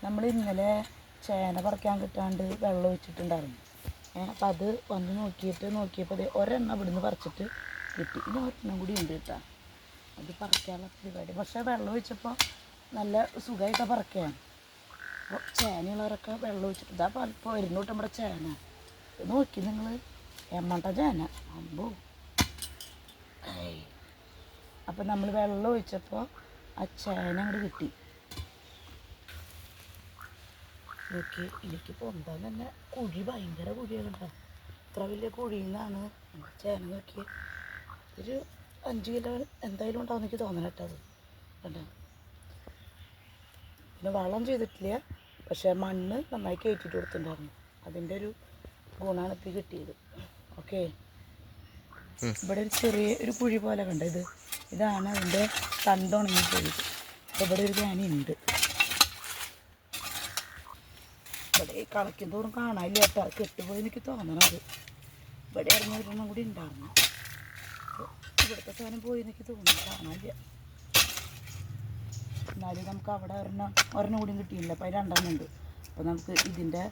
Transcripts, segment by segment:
നമ്മൾ ഇന്നലെ ചേന പറിക്കാൻ കിട്ടാണ്ട് വെള്ളം ഒഴിച്ചിട്ടുണ്ടായിരുന്നു. അപ്പം അത് വന്ന് നോക്കിയപ്പോൾ ഒരെണ്ണം ഇവിടുന്ന് പറിച്ചിട്ട് കിട്ടി. ഇനി ഒരെണ്ണം കൂടി ഉണ്ട് കേട്ടോ. അത് പറിക്കാനുള്ള പരിപാടി. പക്ഷേ വെള്ളം ഒഴിച്ചപ്പോൾ നല്ല സുഖമായിട്ടാണ് പറിക്കാൻ. അപ്പോൾ ചേനയുള്ളവരൊക്കെ വെള്ളം ഒഴിച്ചിട്ട് ഇതാ പലപ്പോൾ വരുന്നു കേട്ടോ നമ്മുടെ ചേന. നോക്കി നിങ്ങൾ എമ്മട്ട ചേന അമ്പോ. അപ്പം നമ്മൾ വെള്ളം ഒഴിച്ചപ്പോൾ ആ ചേന അങ്ങോട്ട് കിട്ടി. നോക്കി എനിക്ക് പൊന്താൻ തന്നെ കുഴി ഭയങ്കര കുഴിയാണ് കേട്ടോ. ഇത്ര വലിയ കുഴിയിൽ നിന്നാണ് ചേന നോക്കി. ഒരു 5 കിലോ എന്തായാലും ഉണ്ടാവും എനിക്ക് തോന്നണം കേട്ടോ. അത് കണ്ടോ. പിന്നെ വളം ചെയ്തിട്ടില്ല, പക്ഷേ മണ്ണ് നന്നായി കയറ്റിയിട്ട് കൊടുത്തിട്ടുണ്ടായിരുന്നു. അതിൻ്റെ ഒരു ഗുണമാണ് ഇപ്പം കിട്ടിയത്. ഓക്കെ, ഇവിടെ ഒരു ചെറിയ കുഴി പോലെ കണ്ട ഇതാണ് അതിൻ്റെ തണ്ടുണങ്ങി പോയത്. അപ്പോൾ ഇവിടെ ഒരു ധ്യാനുണ്ട്. ഇവിടെ കളയ്ക്കും തോറും കാണാനില്ല കേട്ടോ. കെട്ടുപോയി എനിക്ക് തോന്നണത്. ഇവിടെ ഇറങ്ങി ഒരെണ്ണം കൂടി ഉണ്ടായിരുന്നു. ഇവിടുത്തെ സാധനം പോയി എനിക്ക് തോന്നുന്നു, കാണാനില്ല. എന്നാലും നമുക്ക് അവിടെ ഒരെണ്ണം കൂടിയും കിട്ടിയില്ല. അപ്പോൾ അതിൽ 2 ഉണ്ട്. അപ്പോൾ നമുക്ക് ഇതിൻ്റെ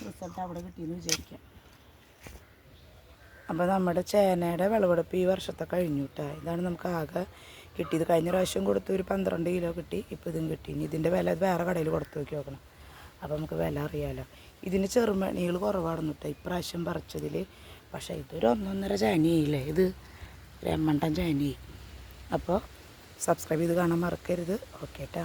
റിസൾട്ട് അവിടെ കിട്ടിയെന്ന് വിചാരിക്കാം. അപ്പോൾ നമ്മുടെ ചേനയുടെ വിളവെടുപ്പ് ഈ വർഷത്തെ കഴിഞ്ഞു കേട്ടോ. ഇതാണ് നമുക്ക് ആകെ കിട്ടിയത്. കഴിഞ്ഞ പ്രാവശ്യം കൊടുത്ത് ഒരു 12 കിലോ കിട്ടി. ഇപ്പോൾ ഇതും കിട്ടി. ഇനി ഇതിൻ്റെ വില വേറെ കടയിൽ കൊടുത്ത് നോക്കി നോക്കണം. അപ്പോൾ നമുക്ക് വില അറിയാമല്ലോ. ഇതിന് ചെറുമണികൾ കുറവാണെന്ന് കേട്ടോ ഇപ്രാവശ്യം പറിച്ചതിൽ. പക്ഷേ ഇതൊരു 1.5 ചേനയില്ലേ, ഇത് ഒരു എമ്മണ്ടൻ ചേനയായി. അപ്പോൾ സബ്സ്ക്രൈബ് ചെയ്ത് കാണാൻ മറക്കരുത്. ഓക്കെ കേട്ടോ.